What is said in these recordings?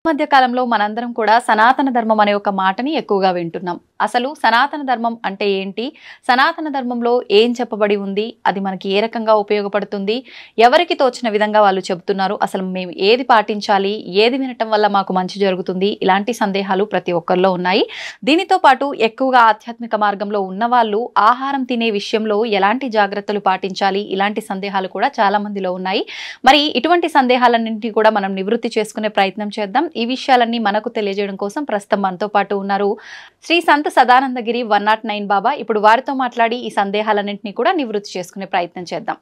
మధ్య కాలంలో మనందరం కూడా సనాతన ధర్మం అనే ఒక మాటని ఎక్కువగా వింటున్నాం. అసలు సనాతన ధర్మం అంటే ఏంటి? సనాతన ధర్మంలో ఏం చెప్పబడి ఉంది? అది మనకి ఏ రకంగా ఉపయోగపడుతుంది? ఎవరికి తోచిన విధంగా వాళ్ళు చెబుతున్నారు? అసలు మేము ఏది పాటించాలి? ఏది వినటం వల్ల మాకు మంచి జరుగుతుంది? ఇలాంటి సందేహాలు ప్రతి ఒక్కరిలో ఉన్నాయి. దీనితో పాటు ఎక్కువగా ఆధ్యాత్మిక మార్గంలో ఉన్నవాళ్ళు ఆహారం తినే విషయంలో ఎలాంటి జాగ్రత్తలు పాటించాలి? ఇలాంటి సందేహాలు కూడా చాలా మందిలో ఉన్నాయి. మరి ఇటువంటి సందేహాలన్నింటినీ కూడా మనం నివృత్తి చేసుకునే ప్రయత్నం చేద్దాం. ఈ విషయాలన్నీ మనకు తెలియజేయడం కోసం ప్రస్తుతం మనతో పాటు ఉన్నారు శ్రీ సంత్ సదానందగిరి 109 బాబా. ఇప్పుడు వారితో మాట్లాడి ఈ సందేహాలన్నింటినీ కూడా నివృత్తి చేసుకునే ప్రయత్నం చేద్దాం.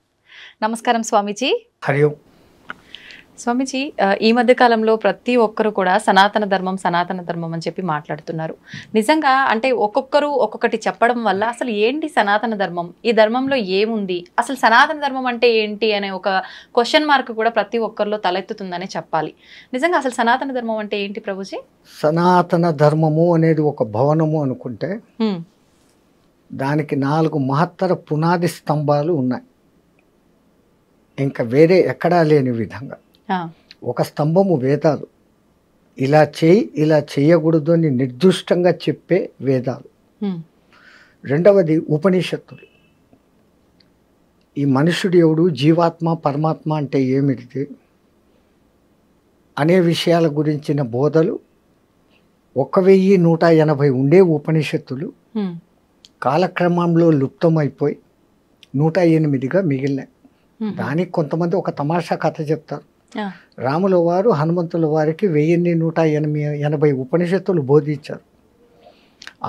నమస్కారం స్వామీజీ. హరి ఓం. స్వామీజీ, ఈ మధ్య కాలంలో ప్రతి ఒక్కరు కూడా సనాతన ధర్మం అని చెప్పి మాట్లాడుతున్నారు. నిజంగా అంటే ఒక్కొక్కరు ఒక్కొక్కటి చెప్పడం వల్ల అసలు ఏంటి సనాతన ధర్మం, ఈ ధర్మంలో ఏముంది, అసలు సనాతన ధర్మం అంటే ఏంటి అనే ఒక క్వశ్చన్ మార్క్ కూడా ప్రతి ఒక్కరిలో తలెత్తుతుందనే చెప్పాలి. నిజంగా అసలు సనాతన ధర్మం అంటే ఏంటి ప్రభుజీ? సనాతన ధర్మము అనేది ఒక భవనము అనుకుంటే దానికి 4 మహత్తర పునాది స్తంభాలు ఉన్నాయి. ఇంకా వేరే ఎక్కడా లేని విధంగా ఒక స్తంభము వేదాలు, ఇలా చేయి ఇలా చేయకూడదు అని నిర్దిష్టంగా చెప్పే వేదాలు. రెండవది ఉపనిషత్తులు. ఈ మనుషుడు ఎవడు, జీవాత్మ పరమాత్మ అంటే ఏమిటి అనే విషయాల గురించిన బోధలు 1180 ఉండే ఉపనిషత్తులు కాలక్రమంలో లుప్తమైపోయి 108గా మిగిలినాయి. దానికి కొంతమంది ఒక తమాషా కథ చెప్తారు. రాముల వారు హనుమంతుల వారికి 1180 ఉపనిషత్తులు బోధించారు.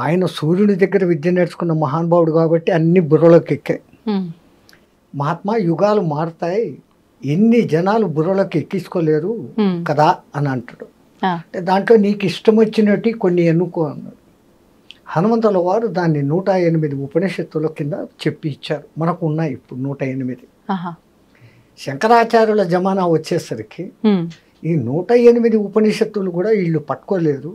ఆయన సూర్యుని దగ్గర విద్య నేర్చుకున్న మహానుభావుడు కాబట్టి అన్ని బుర్రలోకి ఎక్కాయి. మహాత్మా, యుగాలు మారుతాయి, ఎన్ని జనాలు బుర్రలోకి ఎక్కించుకోలేరు కదా అని అంటాడు. అంటే దాంట్లో నీకు ఇష్టం వచ్చినట్టు కొన్ని ఎన్నుకో అన్నాడు. హనుమంతుల వారు దాన్ని 108 ఉపనిషత్తుల కింద చెప్పి ఇచ్చారు. మనకు ఉన్నాయి ఇప్పుడు 108. శంకరాచార్యుల జమానా వచ్చేసరికి ఈ 108 ఉపనిషత్తులు కూడా వీళ్ళు పట్టుకోలేరు.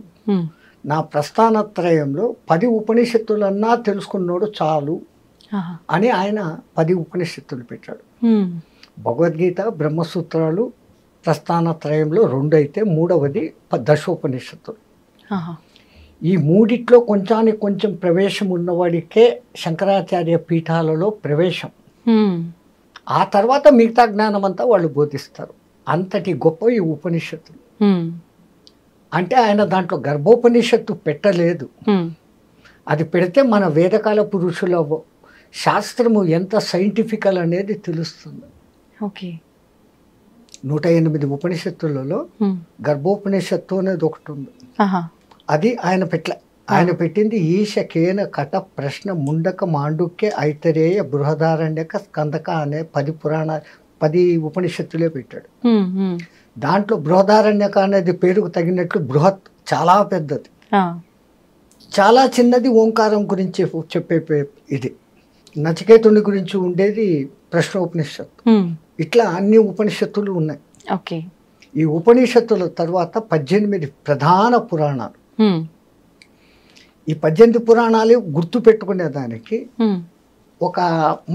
నా ప్రస్థానత్రయంలో 10 ఉపనిషత్తులన్నా తెలుసుకున్నాడు చాలు అని ఆయన 10 ఉపనిషత్తులు పెట్టాడు. భగవద్గీత, బ్రహ్మసూత్రాలు ప్రస్థానత్రయంలో 2 అయితే 3వది దశోపనిషత్తులు. ఈ మూడిట్లో కొంచానికి కొంచెం ప్రవేశం ఉన్నవాడికే శంకరాచార్య పీఠాలలో ప్రవేశం. ఆ తర్వాత మిగతా జ్ఞానం అంతా వాళ్ళు బోధిస్తారు. అంతటి గొప్ప ఈ ఉపనిషత్తులు. అంటే ఆయన దాంట్లో గర్భోపనిషత్తు పెట్టలేదు. అది పెడితే మన వేదకాల పురుషుల శాస్త్రము ఎంత సైంటిఫికల్ అనేది తెలుస్తుంది. 108 ఉపనిషత్తులలో గర్భోపనిషత్తు అనేది ఒకటి ఉంది. అది ఆయన ఆయన పెట్టింది ఈశ కేన కట ప్రశ్న ముండక మాండుక్య ఐతరేయ బృహదారణ్యక స్కందక అనే 10 ఉపనిషత్తులే పెట్టాడు. దాంట్లో బృహదారణ్యక అనేది పేరుకు తగినట్లు బృహత్ చాలా పెద్దది, చాలా చిన్నది ఓంకారం గురించి చెప్పే ఇది. నచికేతుని గురించి ఉండేది ప్రశ్నోపనిషత్తు. ఇట్లా అన్ని ఉపనిషత్తులు ఉన్నాయి. ఈ ఉపనిషత్తుల తర్వాత 18 ప్రధాన పురాణాలు. ఈ 18 పురాణాలు గుర్తు పెట్టుకునేదానికి ఒక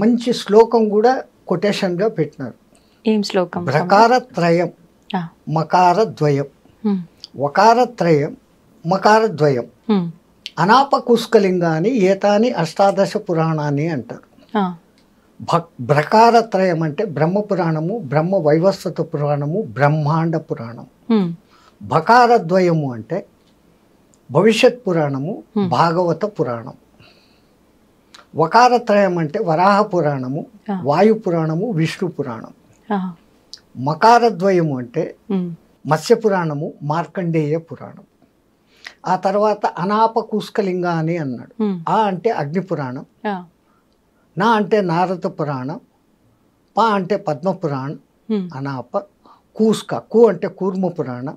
మంచి శ్లోకం కూడా కొటేషన్గా పెట్టినారు. ఏం శ్లోకం? ప్రకారత్రయం మకారద్వయం వకారత్రయం మకారద్వయం అనాపకుస్కలింగాని ఏతాని అష్టాదశ పురాణాన్ని అంటారు. ప్రకారత్రయం అంటే బ్రహ్మ పురాణము, బ్రహ్మ వైవస్వత పురాణము, బ్రహ్మాండ పురాణం. బకారద్వయము అంటే భవిష్యత్ పురాణము, భాగవత పురాణం. వకారత్రయం అంటే వరాహ పురాణము, వాయు పురాణము, విష్ణు పురాణం. మకారద్వయము అంటే మత్స్య పురాణము, మార్కండేయ పురాణం. ఆ తర్వాత అనాపకుస్కలింగ అని అన్నాడు. ఆ అంటే అగ్ని పురాణం, నా అంటే నారద పురాణం, పా అంటే పద్మ పురాణం, అనాప. కూస్క, కు అంటే కూర్మ పురాణం,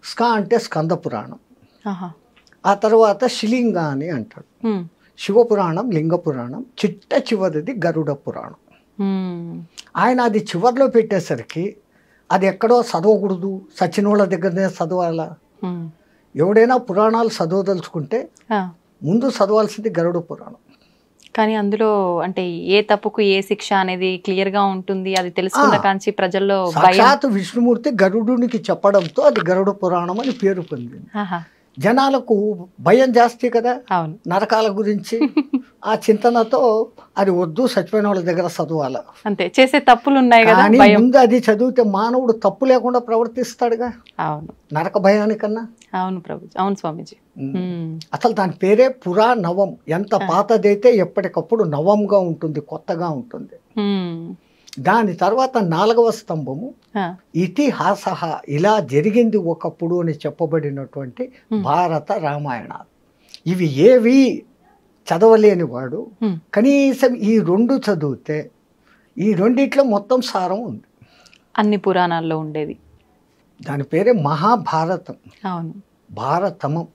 స్క అంటే స్కంద పురాణం. ఆ తర్వాత శిలింగ అని అంటాడు. శివపురాణం, లింగ పురాణం. చివరిది గరుడ పురాణం. ఆయన అది చివరిలో పెట్టేసరికి అది ఎక్కడో చదవకూడదు, సచినోళ్ళ దగ్గరనే చదవాలా. ఎవడైనా పురాణాలు చదవదలుచుకుంటే ముందు చదవాల్సింది గరుడ పురాణం. కానీ అందులో అంటే ఏ తప్పుకు ఏ శిక్ష అనేది క్లియర్ గా ఉంటుంది, అది తెలుసుకున్న కాంచి ప్రజల్లో సాక్షాత్ విష్ణుమూర్తి గరుడునికి చెప్పడంతో అది గరుడ పురాణం అని పేరు పొందింది. జనాలకు భయం జాస్తి కదా అవును నరకాల గురించి, ఆ చింతనతో అది వద్దు, చచ్చిపోయిన వాళ్ళ దగ్గర చదవాల, అంతే, చేసే తప్పులు ఉన్నాయి కదా, కానీ ముందు అది చదివితే మానవుడు తప్పు లేకుండా ప్రవర్తిస్తాడుగా. అవును నరక భయానికన్నా. అవును ప్రభు, అవును స్వామీజీ. అసలు దాని పేరే పురా నవం. ఎంత పాతదైతే ఎప్పటికప్పుడు నవంగా ఉంటుంది, కొత్తగా ఉంటుంది. దాని తర్వాత 4వ స్తంభము ఇతిహాస, ఇలా జరిగింది ఒకప్పుడు అని చెప్పబడినటువంటి భారత రామాయణాలు. ఇవి ఏవి చదవలేని వాడు కనీసం ఈ 2 చదివితే ఈ రెండిట్లో మొత్తం సారం ఉంది. అన్ని పురాణాల్లో ఉండేది. దాని పేరే మహాభారతం. అవును భారతమం.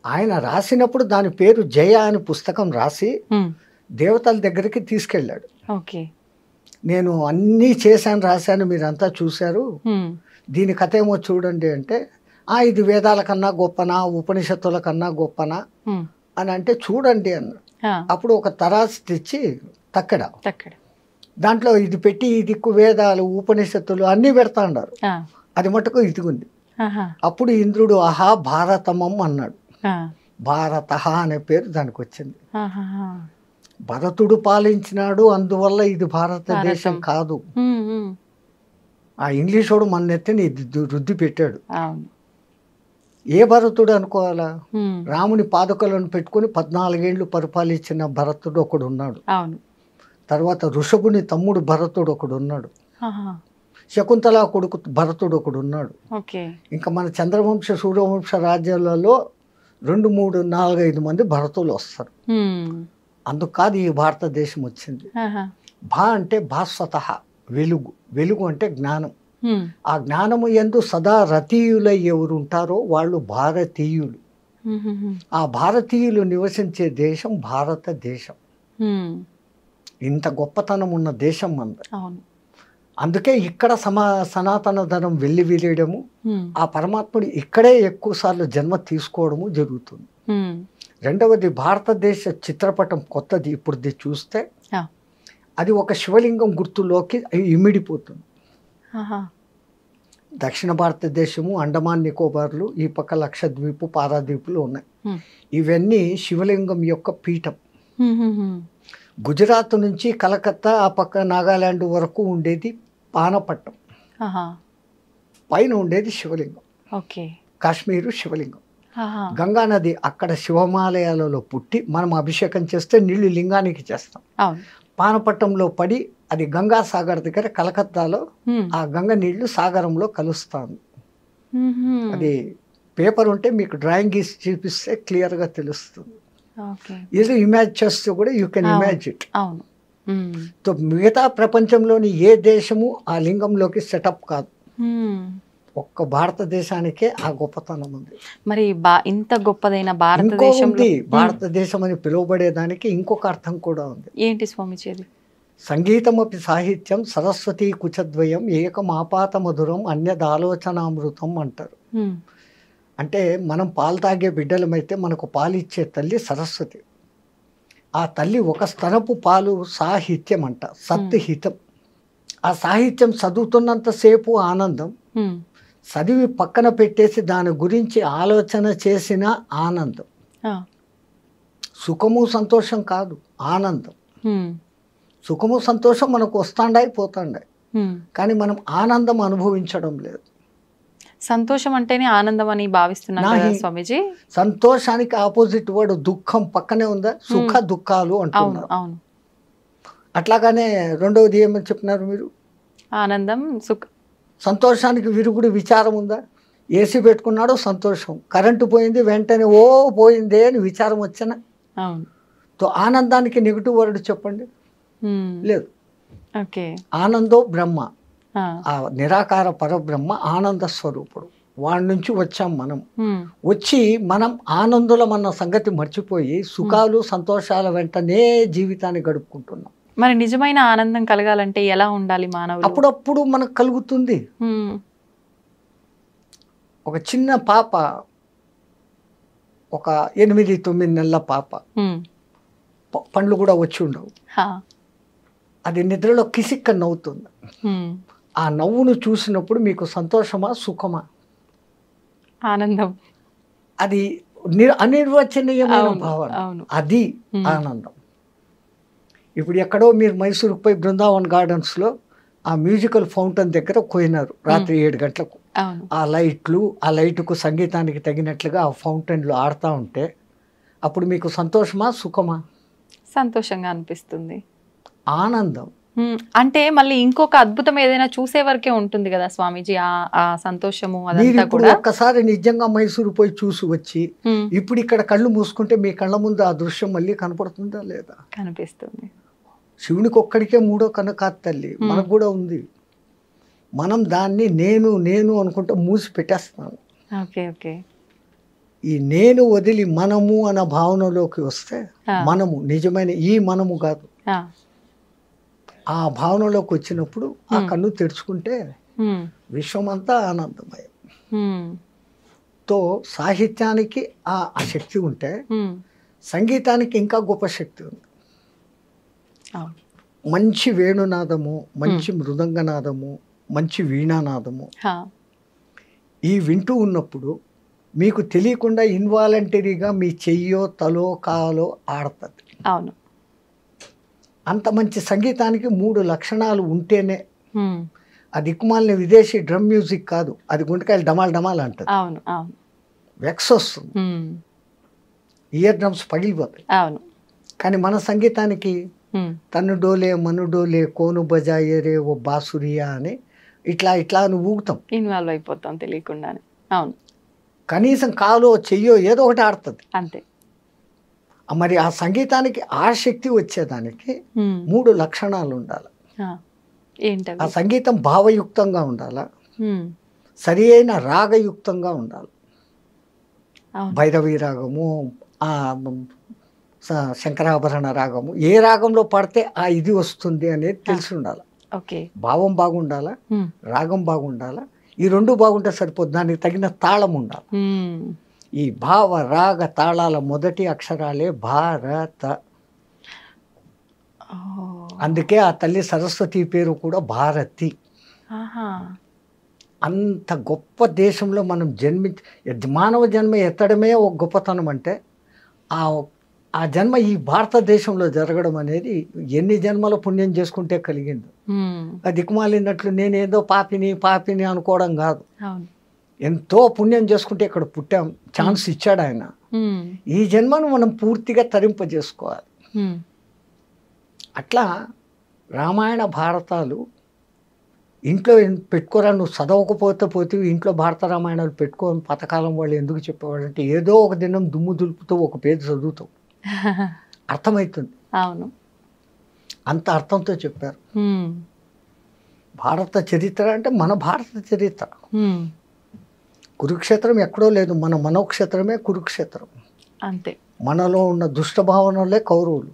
ఆయన రాసినప్పుడు దాని పేరు జయ అని పుస్తకం రాసి దేవతల దగ్గరికి తీసుకెళ్ళాడు. ఓకే, నేను అన్నీ చేశాను, రాశాను, మీరంతా చూశారు, దీని కథ ఏమో చూడండి అంటే, ఇది వేదాల కన్నా గొప్పనా, ఉపనిషత్తుల కన్నా గొప్పనా అని అంటే, చూడండి అన్నాడు. అప్పుడు ఒక తరాసు తెచ్చి తక్కడ దాంట్లో ఇది పెట్టి, ఇది వేదాలు ఉపనిషత్తులు అన్నీ పెడతా ఉన్నారు, అది మటుకు ఇదిగుంది. అప్పుడు ఇంద్రుడు ఆహా భారతమం అన్నాడు. భారత అనే పేరు దానికి వచ్చింది. భరతుడు పాలించినాడు, అందువల్ల ఇది భారతదేశం కాదు. ఆ ఇంగ్లీషోడు మన నెత్తిని రుద్ది పెట్టాడు. ఏ భరతుడు అనుకోవాలా? రాముని పాదుకలను పెట్టుకుని 14 ఏళ్ళు పరిపాలించిన భరతుడు ఒకడు ఉన్నాడు. తర్వాత ఋషభుని తమ్ముడు భరతుడు ఒకడు ఉన్నాడు. శకుంతల కొడుకు భరతుడు ఒకడు ఉన్నాడు. ఇంకా మన చంద్రవంశ సూర్యవంశ రాజ్యాలలో 2, 3, 4, 5 మంది భరతులు వస్తారు. అందుకు కాదు ఈ భారతదేశం వచ్చింది. భా అంటే భాస్వత, వెలుగు. వెలుగు అంటే జ్ఞానం. ఆ జ్ఞానము యందు సదా రతీయులై ఎవరు ఉంటారో వాళ్ళు భారతీయులు. ఆ భారతీయులు నివసించే దేశం భారతదేశం. ఇంత గొప్పతనం ఉన్న దేశం మనది. అందుకే ఇక్కడ సనాతన ధనం వెళ్ళి విరియడము, ఆ పరమాత్ముడు ఇక్కడే ఎక్కువ సార్లు జన్మ తీసుకోవడము జరుగుతుంది. రెండవది, భారతదేశ చిత్రపటం కొత్తది. ఇప్పుడు చూస్తే అది ఒక శివలింగం గుర్తులోకి ఇమిడిపోతుంది. దక్షిణ భారతదేశము, అండమాన్ నికోబార్లు, ఈ పక్క లక్షద్వీపు, పారాద్వీపులు ఉన్నాయి. ఇవన్నీ శివలింగం యొక్క పీఠం. గుజరాత్ నుంచి కలకత్తా, ఆ పక్క నాగాలాండ్ వరకు ఉండేది పానపట్టం. పైన ఉండేది శివలింగం. కాశ్మీరు శివలింగం. గంగా నది అక్కడ శివమాలయాలలో పుట్టి మనం అభిషేకం చేస్తే నీళ్లు లింగానికి చేస్తాం. పానపట్టంలో పడి అది గంగా సాగర్ దగ్గర కలకత్తాలో ఆ గంగ నీళ్లు సాగరంలో కలుస్తాను. అది పేపర్ ఉంటే మీకు డ్రాయింగ్ గీసి చూపిస్తే క్లియర్ గా తెలుస్తుంది. ఇది ఇమాజ్ చేస్తే కూడా యూ కెన్ ఇమాజ్ ఇట్. మిగతా ప్రపంచంలోని ఏ దేశము ఆ లింగంలోకి సెటప్ కాదు. ఒక్క భారతదేశానికే ఆ గొప్పతనం ఉంది. మరి ఇంత గొప్పదైన భారతదేశం భారతదేశం అని పిలువబడేదానికి ఇంకొక అర్థం కూడా ఉంది. ఏంటి స్వామిజీ? సంగీతమపి సాహిత్యం సరస్వతీ కుచద్వయం ఏకం ఆపాత మధురం అన్యదాలోచనామృతం అంటారు. అంటే మనం పాలు తాగే బిడ్డలమైతే మనకు పాలిచ్చే తల్లి సరస్వతి. ఆ తల్లి ఒక స్తనపు పాలు సాహిత్యం అంట, సత్హితం. ఆ సాహిత్యం చదువుతున్నంతసేపు ఆనందం, చదివి పక్కన పెట్టేసి దాని గురించి ఆలోచన చేసిన ఆనందం. సుఖము సంతోషం కాదు, ఆనందం. సుఖము సంతోషం మనకు వస్తాండాయి పోతాండాయి, కానీ మనం ఆనందం అనుభవించడం లేదు. సంతోషం అంటేనే ఆనందం అని భావిస్తున్నారు స్వామీజీ. సంతోషానికి ఆపోజిట్ వర్డ్ దుఃఖం పక్కనే ఉందా? సుఖ దుఃఖాలు అంటున్నారు. అట్లాగానే రెండవది ఏమని చెప్పినారు మీరు? ఆనందం, సుఖ. సంతోషానికి విరుగుడు విచారం ఉందా? ఏసీ పెట్టుకున్నాడు సంతోషం, కరెంటు పోయింది వెంటనే ఓ పోయిందే అని విచారం వచ్చానా? తో ఆనందానికి నెగిటివ్ వర్డ్ చెప్పండి. లేదు. ఆనందో బ్రహ్మ, ఆ నిరాకార పరబ్రహ్మ ఆనంద స్వరూపుడు. వాడి నుంచి వచ్చాం మనం. వచ్చి మనం ఆనందులం అన్న సంగతి మర్చిపోయి సుఖాలు సంతోషాల వెంటనే జీవితాన్ని గడుపుకుంటున్నాం. మరి నిజమైన ఆనందం కలగాలంటే ఎలా ఉండాలి మానవుడు? అప్పుడప్పుడు మనకు కలుగుతుంది. ఒక చిన్న పాప, ఒక 8-9 నెలల పాప పండ్లు కూడా వచ్చి ఉండవు. అది నిద్రలో కిసిక్క నవ్వుతుంది. ఆ నవ్వును చూసినప్పుడు మీకు సంతోషమా సుఖమా? ఆనందం. అది అనిర్వచనీయమైన భావన, అది ఆనందం. ఇప్పుడు ఎక్కడో మీరు మైసూరుకు పోయి బృందావన్ గార్డెన్స్లో ఆ మ్యూజికల్ ఫౌంటైన్ దగ్గర పోయినారు రాత్రి 7 గంటలకు. ఆ లైట్లు, ఆ లైటుకు సంగీతానికి తగినట్లుగా ఆ ఫౌంటైన్లు ఆడుతూ ఉంటే అప్పుడు మీకు సంతోషమా సుఖమా? సంతోషంగా అనిపిస్తుంది, ఆనందం. అంటే మళ్ళీ ఇంకొక అద్భుతం ఏదైనా చూసే వరకే ఉంటుంది కదా స్వామీజీ ఆ సంతోషము అదంతా కూడా. ఒక్కసారి నిజంగా మైసూరు పోయి చూసి వచ్చి ఇప్పుడు ఇక్కడ కళ్ళు మూసుకుంటే మీ కళ్ళ ముందు ఆ దృశ్యం మళ్ళీ కనపడుతుందా లేదా? కనిపిస్తుంది. శివునికి ఒక్కడికే 3వ కన్ను కాదు తల్లి, మనకు కూడా ఉంది. మనం దాన్ని నేను నేను అనుకుంటూ మూసి పెట్టేస్తున్నాను. ఈ నేను వదిలి మనము అన్న భావనలోకి వస్తే, మనము నిజమైన ఈ మనము కాదు, ఆ భావనలోకి వచ్చినప్పుడు ఆ కన్ను తెరుచుకుంటే విశ్వమంతా ఆనందమయం. తో సాహిత్యానికి ఆ శక్తి ఉంటే సంగీతానికి ఇంకా గొప్ప శక్తి ఉంది. మంచి వేణునాదము, మంచి మృదంగనాదము, మంచి వీణానాదము ఈ వింటూ ఉన్నప్పుడు మీకు తెలియకుండా ఇన్వాలంటరీగా మీ చెయ్యో తలో కాలో ఆడుతుంది. అవును. అంత మంచి సంగీతానికి 3 లక్షణాలు ఉంటేనే. ఆ దిక్కుమాలిన విదేశీ డ్రమ్ మ్యూజిక్ కాదు, అది గుంటకాయలు డమాల్ డమాల్ అంటది. అవును అవును. వెక్స్ వస్తుంది, ఇయర్ డ్రమ్స్ పగిలిపోతాయి. అవును. కానీ మన సంగీతానికి తను డోలే మను డోలే కోను బజాయే రే ఓ బాసురియా అని ఇట్లా ఇట్లా నువ్వు ఊగుతాం, ఇన్వాల్వ్ అయిపోతాం తెలియకుండానే. అవును. కనీసం కాలో చెయ్యో ఏదో ఒకటి ఆడుతుంది అంతే. మరి ఆ సంగీతానికి ఆ శక్తి వచ్చేదానికి 3 లక్షణాలు ఉండాలి. ఆ సంగీతం భావయుక్తంగా ఉండాలా, సరి అయిన రాగయుక్తంగా ఉండాలి. భైరవీ రాగము, శంకరాభరణ రాగము, ఏ రాగంలో పడితే ఆ ఇది వస్తుంది అనేది తెలిసి ఉండాలి. భావం బాగుండాలా, రాగం బాగుండాలా, ఈ 2 బాగుంటే సరిపోదు. దానికి తగిన తాళం ఉండాలి. ఈ భావ రాగ తాళాల మొదటి అక్షరాలే భారత. అందుకే ఆ తల్లి సరస్వతి పేరు కూడా భారతి. అంత గొప్ప దేశంలో మనం మానవ జన్మ ఎత్తడమే ఒక గొప్పతనం. అంటే ఆ జన్మ ఈ భారతదేశంలో జరగడం అనేది ఎన్ని జన్మల పుణ్యం చేసుకుంటే కలిగింది. అది దిక్కుమాలినట్లు నేనేదో పాపిని అనుకోవడం కాదు. ఎంతో పుణ్యం చేసుకుంటే ఇక్కడ పుట్టాం, ఛాన్స్ ఇచ్చాడు ఆయన. ఈ జన్మను మనం పూర్తిగా తరింపజేసుకోవాలి. అట్లా రామాయణ భారతాలు ఇంట్లో పెట్టుకోరా, నువ్వు చదవకపోతే ఇంట్లో భారత రామాయణాలు పెట్టుకోని పథకాలం వాళ్ళు ఎందుకు చెప్పేవాళ్ళు అంటే, ఏదో ఒక దినం దుమ్ము దులుపుతూ ఒక పేరు చదువుతావు, అర్థమవుతుంది. అవును, అంత అర్థంతో చెప్పారు. భారత చరిత్ర అంటే మన భారత చరిత్ర. కురుక్షేత్రం ఎక్కడో లేదు, మన మనోక్షేత్రమే కురుక్షేత్రం. అంతే. మనలో ఉన్న దుష్ట భావనలే కౌరవులు,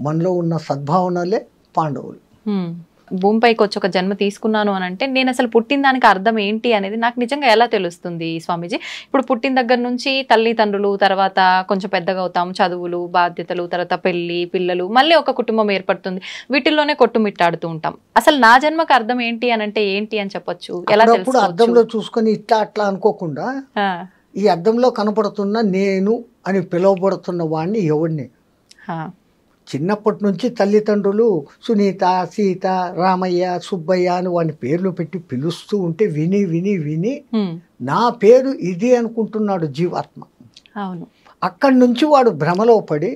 మనలో ఉన్న సద్భావనలే పాండవులు. భూమిపైకి వచ్చి ఒక జన్మ తీసుకున్నాను అని అంటే నేను అసలు పుట్టిన దానికి అర్థం ఏంటి అనేది నాకు నిజంగా ఎలా తెలుస్తుంది స్వామీజీ? ఇప్పుడు పుట్టిన దగ్గర నుంచి తల్లిదండ్రులు, తర్వాత కొంచెం పెద్దగా అవుతాం, చదువులు, బాధ్యతలు, తర్వాత పెళ్లి, పిల్లలు, మళ్ళీ ఒక కుటుంబం ఏర్పడుతుంది. వీటిల్లోనే కొట్టుమిట్టాడుతూ ఉంటాం. అసలు నా జన్మకు అర్థం ఏంటి అని అంటే ఏంటి అని చెప్పొచ్చు? ఎలా తెలుసుకోవచ్చు? అద్దంలో చూసుకొని ఇట్లా అట్లా అనుకోకుండా ఈ అద్దంలో కనపడుతున్న నేను అని పిలువబడుతున్న వాడిని ఎవరిని చిన్నప్పటి నుంచి తల్లిదండ్రులు సునీత, సీత, రామయ్య, సుబ్బయ్య అని వాడిని పేర్లు పెట్టి పిలుస్తూ ఉంటే విని విని విని నా పేరు ఇది అనుకుంటున్నాడు జీవాత్మ. అవును. అక్కడి నుంచి వాడు భ్రమలో పడి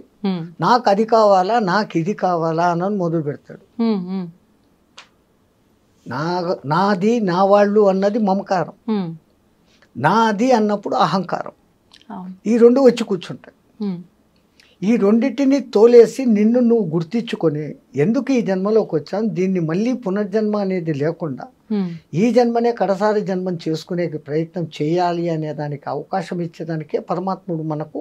నాకు అది కావాలా, నాకు ఇది కావాలా అని మొదలు పెడతాడు. నాది, నా వాళ్ళు అన్నది మమకారం, నాది అన్నప్పుడు అహంకారం. ఈ 2 వచ్చి కూర్చుంటాయి. ఈ రెండింటిని తోలేసి నిన్ను నువ్వు గుర్తించుకొని ఎందుకు ఈ జన్మలోకి వచ్చాను, దీన్ని మళ్ళీ పునర్జన్మ అనేది లేకుండా ఈ జన్మనే కడసారి జన్మం చేసుకునే ప్రయత్నం చేయాలి అనే దానికి అవకాశం ఇచ్చేదానికే పరమాత్ముడు మనకు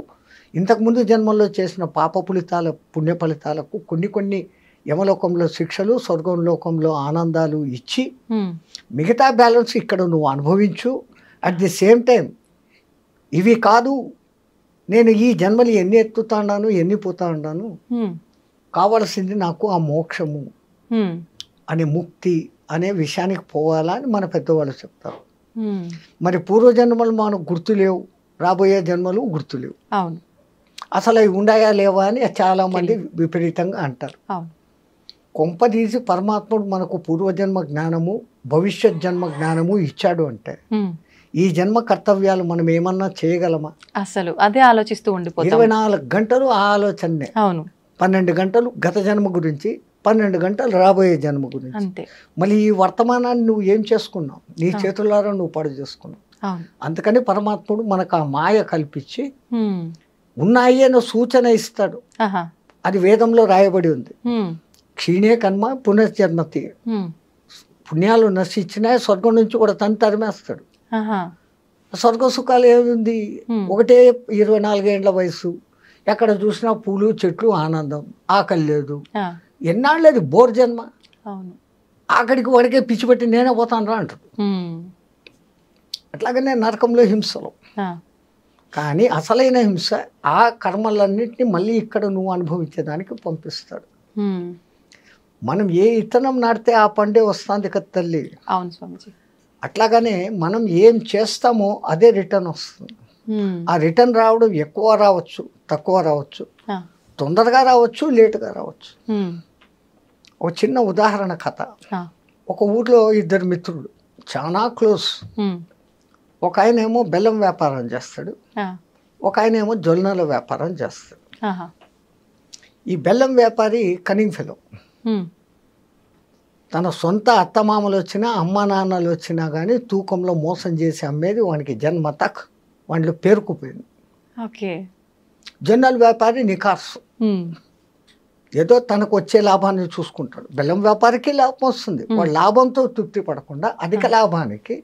ఇంతకుముందు జన్మల్లో చేసిన పాప ఫలితాల పుణ్య ఫలితాలకు కొన్ని యమలోకంలో శిక్షలు, స్వర్గంలోకంలో ఆనందాలు ఇచ్చి మిగతా బ్యాలెన్స్ ఇక్కడ నువ్వు అనుభవించు. అట్ ది సేమ్ టైం ఇవి కాదు నేను ఈ జన్మలు ఎన్ని ఎత్తుతా ఉన్నాను, ఎన్ని పోతా ఉన్నాను, కావాల్సింది నాకు ఆ మోక్షము అనే ముక్తి అనే విషయానికి పోవాలా అని మన పెద్దవాళ్ళు చెప్తారు. మరి పూర్వజన్మలు మనకు గుర్తులేవు, రాబోయే జన్మలు గుర్తులేవు. అవును, అసలు అవి ఉండాయా లేవా అని చాలా మంది విపరీతంగా అంటారు. కొంపదీసి పరమాత్ముడు మనకు పూర్వజన్మ జ్ఞానము, భవిష్యత్ జన్మ జ్ఞానము ఇచ్చాడు అంటే ఈ జన్మ కర్తవ్యాలు మనం ఏమన్నా చేయగలమా? అసలు అదే ఆలోచిస్తూ ఉండిపోతాం. 24 గంటలు ఆ ఆలోచనే. అవును, 12 గంటలు గత జన్మ గురించి, 12 గంటలు రాబోయే జన్మ గురించి. అంతే. మళ్ళీ ఈ వర్తమానాన్ని నువ్వు ఏం చేసుకున్నావు? నీ చేతులారా నువ్వు పాడు చేసుకున్నావు. అందుకని పరమాత్ముడు మనకు ఆ మాయ కల్పించి ఉన్నాయి అన్న సూచన ఇస్తాడు. అది వేదంలో రాయబడి ఉంది. క్షీణే కర్మ పునర్జన్మతి. పుణ్యాలు నశించినా స్వర్గం నుంచి కూడా తను తరిమేస్తాడు. స్వర్గ సుఖాలు ఏముంది? ఒకటే 24 ఏళ్ల వయసు, ఎక్కడ చూసినా పూలు చెట్లు ఆనందం, ఆకలి లేదు. ఎన్నాళ్ళేది బోర్ జన్మ. అక్కడికి వాడికే పిచ్చి పెట్టి నేనే పోతాను రా అంటాడు. అట్లాగనే నరకంలో హింసలు. కానీ అసలైన హింస ఆ కర్మలన్నింటినీ మళ్ళీ ఇక్కడ నువ్వు అనుభవించేదానికి పంపిస్తాడు. మనం ఏ ఇత్తనం నాటితే ఆ పండే వస్తుంది కదా తల్లి. అవును స్వామిజీ. అట్లాగనే మనం ఏం చేస్తామో అదే రిటర్న్ వస్తుంది. ఆ రిటర్న్ రావడం ఎక్కువ రావచ్చు, తక్కువ రావచ్చు, తొందరగా రావచ్చు, లేటుగా రావచ్చు. ఒక చిన్న ఉదాహరణ కథ. ఒక ఊర్లో 2 మిత్రులు చాలా క్లోజ్. ఒక ఆయన ఏమో బెల్లం వ్యాపారం చేస్తాడు, ఒక ఆయన ఏమో జొన్నల వ్యాపారం చేస్తాడు. ఈ బెల్లం వ్యాపారి కనింగ్ ఫెలో. తన సొంత అత్తమామలు వచ్చినా, అమ్మా నాన్నలు వచ్చినా కానీ తూకంలో మోసం చేసి అమ్మేది వానికి జన్మ తక్ వాటిలో పేరుకుపోయింది. జొన్నల వ్యాపారి నికార్సు, ఏదో తనకు వచ్చే లాభాన్ని చూసుకుంటాడు. బెల్లం వ్యాపారికి లాభం వస్తుంది, వాడు లాభంతో తృప్తి పడకుండా అధిక లాభానికి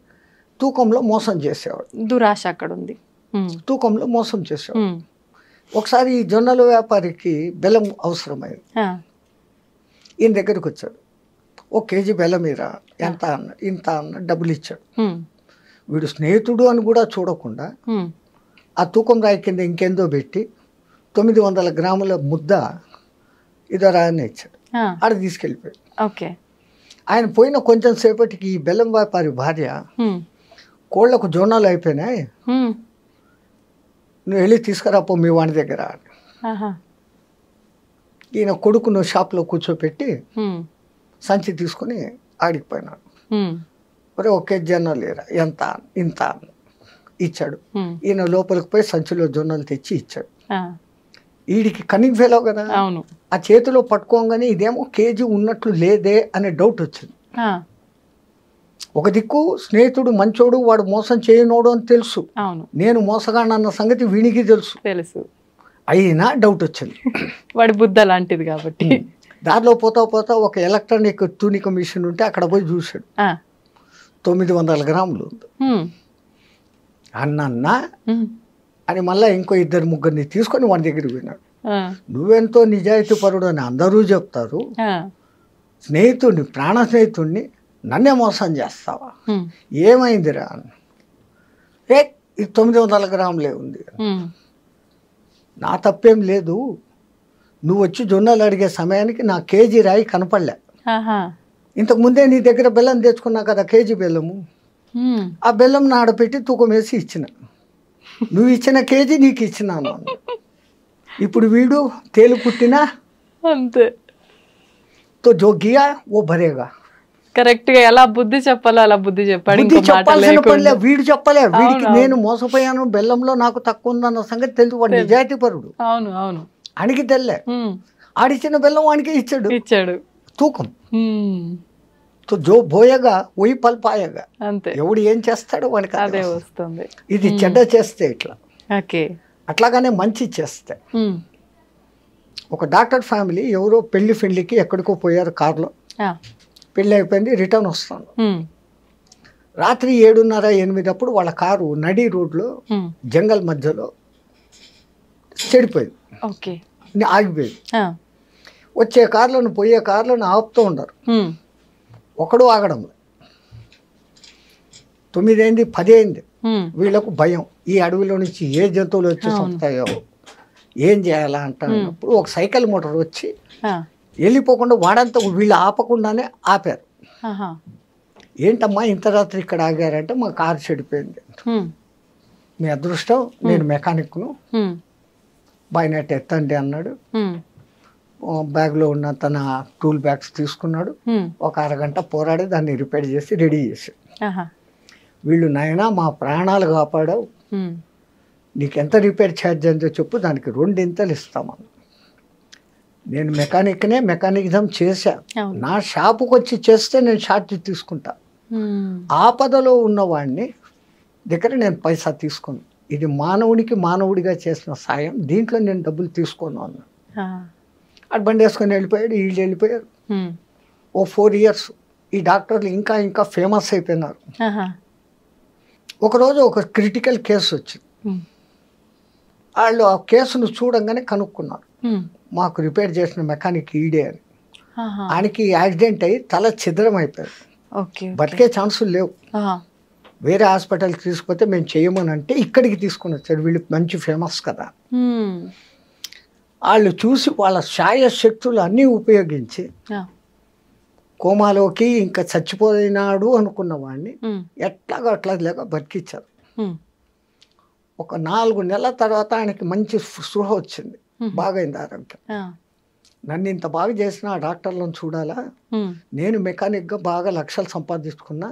తూకంలో మోసం చేసేవాడు. దురాశ అక్కడ ఉంది. తూకంలో మోసం చేసేవాడు. ఒకసారి ఈ జొన్నల వ్యాపారికి బెల్లం అవసరమైంది. ఈయన దగ్గరికి వచ్చాడు. 1 కేజీ బెల్లం మీరా, ఎంత అన్న, ఇంత అన్న, డబ్బులు ఇచ్చాడు. వీడు స్నేహితుడు అని కూడా చూడకుండా ఆ తూకం రాయి కింద ఇంకేందో పెట్టి 900 గ్రాముల ముద్ద ఇదో రాయని ఇచ్చాడు. ఆడ తీసుకెళ్ళిపోయాడు. ఆయన పోయిన కొంచెం సేపటికి ఈ బెల్లం వ్యాపారి భార్య, కోళ్లకు జొన్నలు అయిపోయినాయి, నువ్వు వెళ్ళి తీసుకురాపో మీ వాడి దగ్గర. ఈయన కొడుకును షాప్లో కూర్చోపెట్టి సంచి తీసుకుని ఆడికిపోయినాడు. ఒరే 1 కేజీ జొన్నలు లేరా, ఎంత, ఇంత ఇచ్చాడు. ఈయన లోపలికి పోయి సంచిలో జొన్నలు తెచ్చి ఇచ్చాడు. వీడికి కనింగ్ ఫెలో కదా, ఆ చేతిలో పట్టుకోగానే ఇదేమో కేజీ ఉన్నట్లు లేదే అనే డౌట్ వచ్చింది. ఒక దిక్కు స్నేహితుడు మంచోడు, వాడు మోసం చేయనోడు అని తెలుసు, నేను మోసగానన్న సంగతి వీనికి తెలుసు, అయినా డౌట్ వచ్చింది. వాడి బుద్ధ లాంటిది కాబట్టి. దారిలో పోతా పోతా ఒక ఎలక్ట్రానిక్ తూనిక మిషన్ ఉంటే అక్కడ పోయి చూశాడు. 900 గ్రాములు ఉంది. అన్న అని మళ్ళీ ఇంకో 2-3 తీసుకొని వాడి దగ్గరికి పోయినాడు. నువ్వెంతో నిజాయితీ పరుడు అని అందరూ చెప్తారు, స్నేహితుడిని, ప్రాణ స్నేహితుడిని నన్నే మోసం చేస్తావా, ఏమైందిరా? ఏ ఇది 900 గ్రాములే ఉంది. నా తప్పేం లేదు, నువ్వు వచ్చి జొన్నలు అడిగే సమయానికి నా కేజీ రాయి కనపడలే. ఇంతకు ముందే నీ దగ్గర బెల్లం తెచ్చుకున్నా కదా, కేజీ బెల్లము, ఆ బెల్లం నాడపెట్టి తూకం వేసి ఇచ్చిన, నువ్వు ఇచ్చిన కేజీ నీకు ఇచ్చినాను. ఇప్పుడు వీడు తేలు పుట్టినా అంతే, తో జో గియా ఓ భరేగా. కరెక్ట్ గా ఎలా బుద్ధి చెప్పాలో అలా బుద్ధి చెప్పాడు. చెప్పాల్సిన పనిలే, వీడు చెప్పలే, వీడికి నేను మోసపోయాను, బెల్లంలో నాకు తక్కువ ఉందన్న సంగతి తెలుసు. వాడు నిజాయితీ పరుడు. అవును అవును, అడిగి తెల్లే, ఆడిచ్చిన బెల్లం వానికి ఇచ్చాడు తూకం. తో జో బోయగా ఓయి పల్పాయగా. అంతే, ఎవడు ఏం చేస్తాడో వానికి అదే వస్తుంది. ఇది చెడ్డ చేస్తే ఇట్లా, అట్లాగానే మంచి చేస్తే. ఒక డాక్టర్ ఫ్యామిలీ ఎవరో పెళ్లికి ఎక్కడికో పోయారు కారులో. పెళ్ళి అయిపోయింది, రిటర్న్ వస్తాను. రాత్రి 7:30-8 అప్పుడు వాళ్ళ కారు నడి రోడ్లో జంగల్ మధ్యలో చెడిపోయింది, ఆగిపోయింది. వచ్చే కార్లను పోయే కార్లను ఆపుతూ ఉండరు, ఒకడు ఆగడం. 9 అయింది 10 అయింది, వీళ్ళకు భయం ఈ అడవిలో నుంచి ఏ జంతువులు వచ్చి చంపుతాయో ఏం చేయాలా అంటున్నప్పుడు ఒక సైకిల్ మోటార్ వచ్చి వెళ్ళిపోకుండా వాడంతా వీళ్ళు ఆపకుండానే ఆపారు. ఏంటమ్మా ఇంత రాత్రి ఇక్కడ ఆగారంటే మా కారు చెడిపోయింది. మీ అదృష్టం, నేను మెకానిక్ను, బాయ్నెట్ ఎత్తండి అన్నాడు. బ్యాగ్లో ఉన్న తన టూల్ బ్యాగ్స్ తీసుకున్నాడు. ఒక అరగంట పోరాడి దాన్ని రిపేర్ చేసి రెడీ చేసి, వీళ్ళు నాయనా మా ప్రాణాలు కాపాడావు, నీకెంత రిపేర్ ఛార్జ్ అందో చెప్పు, దానికి 2 ఇస్తామని. నేను మెకానిక్నే, మెకానిజం చేశా, నా షాపుకి వచ్చి చేస్తే నేను ఛార్జ్ తీసుకుంటా, ఆపదలో ఉన్నవాడిని దగ్గర నేను పైసా తీసుకున్నాను, ఇది మానవునికి మానవుడిగా చేసిన సాయం, దీంట్లో నేను డబ్బులు తీసుకోను అన్నాను. అటు బండి వేసుకొని వెళ్ళిపోయాడు, వీళ్ళు వెళ్ళిపోయారు. ఓ 4 years ఈ డాక్టర్లు ఇంకా ఇంకా ఫేమస్ అయిపోయినారు. ఒకరోజు ఒక క్రిటికల్ కేసు వచ్చింది. వాళ్ళు ఆ కేసును చూడంగానే కనుక్కున్నారు, మాకు రిపేర్ చేసిన మెకానిక్ ఈడే అని. ఆయనకి యాక్సిడెంట్ అయ్యి తల ఛిద్రం అయిపోయాడు, బతికే ఛాన్సులు లేవు. వేరే హాస్పిటల్కి తీసుకుపోతే మేము చేయమని అంటే ఇక్కడికి తీసుకుని వచ్చారు. వీళ్ళు మంచి ఫేమస్ కదా. వాళ్ళు చూసి వాళ్ళ శాయశక్తులు అన్నీ ఉపయోగించి కోమాలోకి ఇంకా చచ్చిపోయినాడు అనుకున్న వాడిని ఎట్లాగో అట్లా లేక బతికిచ్చారు. ఒక 4 నెలల తర్వాత ఆయనకి మంచి స్పృహ వచ్చింది, బాగైంది ఆరోగ్యం. నన్ను ఇంత బాగా చేసిన ఆ డాక్టర్లను చూడాలా, నేను మెకానిక్గా బాగా లక్షలు సంపాదించుకున్నా,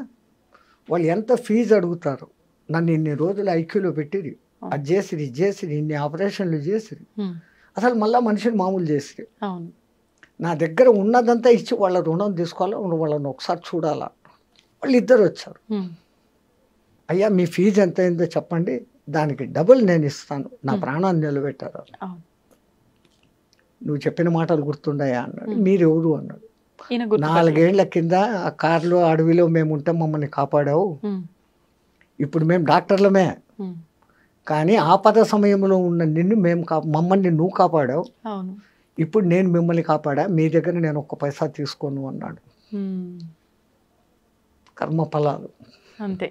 వాళ్ళు ఎంత ఫీజు అడుగుతారు, నన్ను ఇన్ని రోజులు ఐక్యూలో పెట్టిరి, అది చేసిరి ఇది చేసిరి, ఇన్ని ఆపరేషన్లు చేసిరి, అసలు మళ్ళీ మనిషిని మామూలు చేసిరి, నా దగ్గర ఉన్నదంతా ఇచ్చి వాళ్ళ రుణం తీసుకోవాలా, వాళ్ళని ఒకసారి చూడాలా. వాళ్ళు 2 వచ్చారు. అయ్యా మీ ఫీజు ఎంత అయిందో చెప్పండి, దానికి డబుల్ నేను ఇస్తాను, నా ప్రాణాన్ని నిలబెట్టారు. నువ్వు చెప్పిన మాటలు గుర్తుండయా అన్నాడు. మీరెవరు అన్నాడు. 4 ఏళ్ల కింద ఆ కార్లో అడవిలో మేము ఉంటే మమ్మల్ని కాపాడావు, ఇప్పుడు మేము డాక్టర్లమే, కానీ ఆపద సమయంలో ఉన్న నిన్ను మమ్మల్ని నువ్వు కాపాడావు, ఇప్పుడు నేను మిమ్మల్ని కాపాడా, మీ దగ్గర నేను 1 పైసా తీసుకోను అన్నాడు. కర్మ ఫలాలు అంతే.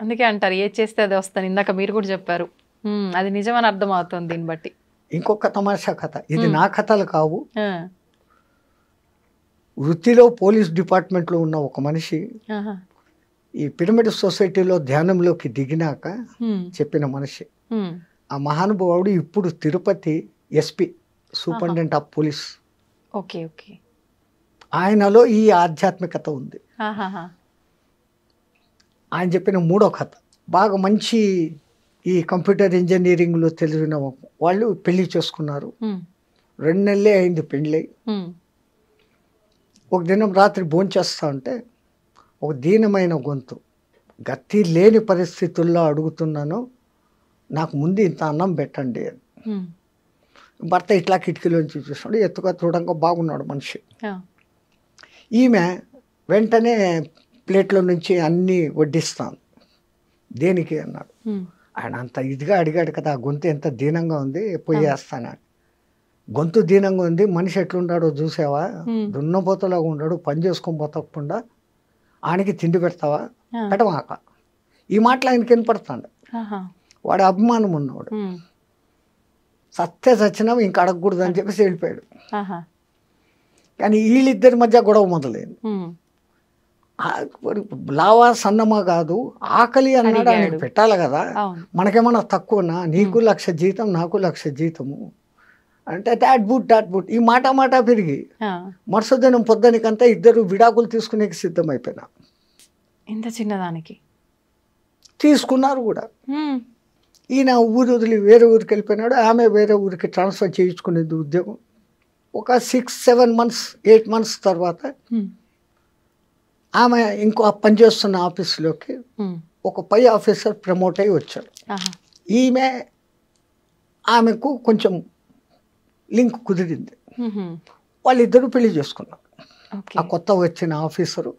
అందుకే అంటారు ఏది చేస్తే అది వస్తాను, ఇందాక మీరు కూడా చెప్పారు, అది నిజమని అర్థం అవుతుంది దీన్ని బట్టి. ఇంకొక తమాషా కథ, ఇది నా కథలు కావు. వృత్తిలో పోలీస్ డిపార్ట్మెంట్లో ఉన్న ఒక మనిషి ఈ పిరమిడ్ సొసైటీలో ధ్యానంలోకి దిగినాక చెప్పిన మనిషి. ఆ మహానుభావుడు ఇప్పుడు Tirupati SP, superintendent of police. Okay okay. ఆయనలో ఈ ఆధ్యాత్మికత ఉంది. ఆయన చెప్పిన 3వ కథ బాగా మంచి, ఈ కంప్యూటర్ ఇంజనీరింగ్లో తెలిసిన వాళ్ళు పెళ్లి చేసుకున్నారు. 2 నెలలే అయింది పెళ్ళి. ఒక దినం రాత్రి భోంచేస్తా ఉంటే ఒక దీనమైన గొంతు, గతి లేని పరిస్థితుల్లో అడుగుతున్నాను, నాకు ముందు ఇంత అన్నం పెట్టండి అని. భర్త ఇట్లా కిటికీలోంచి చూస్తున్నాడు, ఎత్తుగా చూడంగా బాగున్నాడు మనిషి. ఈమె వెంటనే ప్లేట్లో నుంచి అన్నీ వడ్డిస్తాను. దేనికి అన్నాడు. ఆయన అంత ఇదిగా అడిగాడు కదా, ఆ గొంతు ఎంత దీనంగా ఉంది, పోయేస్తాను. గొంతు దీనంగా ఉంది, మనిషి ఎట్లుంటాడో చూసావా, దున్నపోతలాగా ఉన్నాడు, పని చేసుకొని పోతకుండా ఆయనకి తిండి పెడతావా, పెట్టమాక. ఈ మాటలు ఆయనకి వినపడతాడు. వాడు అభిమానం ఉన్నవాడు, సత్య సచ్చినావు ఇంకా అడగకూడదు అని చెప్పేసి వెళ్ళిపోయాడు. కానీ వీళ్ళిద్దరి మధ్య గొడవ మొదలైంది. లావా సన్నమా కాదు, ఆకలి అన్నాడు, ఆయనకి పెట్టాలి కదా, మనకేమన్నా తక్కువనా, నీకు 1,00,000 జీతం నాకు 1,00,000 జీతము అంటే డాట్ బుట్ ఈ మాట పెరిగి మరుసదినం పొద్దునికంతా ఇద్దరు విడాకులు తీసుకునే సిద్ధమైపోయినా. ఇంత చిన్నదానికి తీసుకున్నారు కూడా. ఈయన ఊరు వదిలి వేరే ఊరికి వెళ్ళిపోయినాడు, ఆమె వేరే ఊరికి ట్రాన్స్ఫర్ చేయించుకునేది ఉద్యోగం. ఒక 6-7 months 8 months తర్వాత ఆమె ఇంకో పనిచేస్తున్న ఆఫీసులోకి ఒక పై ఆఫీసర్ ప్రమోట్ అయ్యి వచ్చాడు. ఈమె ఆమెకు కొంచెం లింక్ కుదిరింది, వాళ్ళిద్దరూ పెళ్లి చేసుకున్నారు. ఆ కొత్త వచ్చిన ఆఫీసరు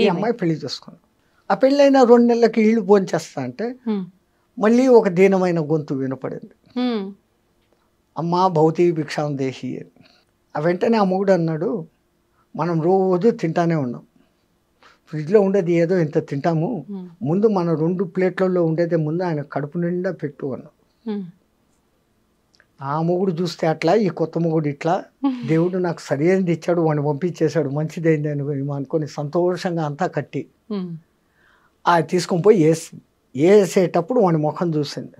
ఈ అమ్మాయి పెళ్లి చేసుకున్నారు. ఆ పెళ్ళైన 2 నెలలకి ఇళ్ళు భోంచేస్తా అంటే మళ్ళీ ఒక దీనమైన గొంతు వినపడింది, అమ్మా భౌతి భిక్షాం దేహి అని. వెంటనే ఆ మొగుడు అన్నాడు, మనం రోజు తింటానే ఉన్నాం, ఫ్రిడ్జ్లో ఉండేది ఏదో ఇంత తింటాము, ఉమ్, ముందు మన 2 ప్లేట్లలో ఉండేది ముందు ఆయన కడుపు నిండా పెట్టు అన్న. ఉమ్, ఆ మొగుడు చూస్తే అట్లా, ఈ కొత్త మొగుడు ఇట్లా, దేవుడు నాకు సరైనది ఇచ్చాడు, వాడిని పంపించేశాడు, మంచిదైంది అని అనుకొని సంతోషంగా అంతా కట్టి ఉమ్, అది తీసుకొని పోయి వేసేటప్పుడు వాడి ముఖం చూసింది.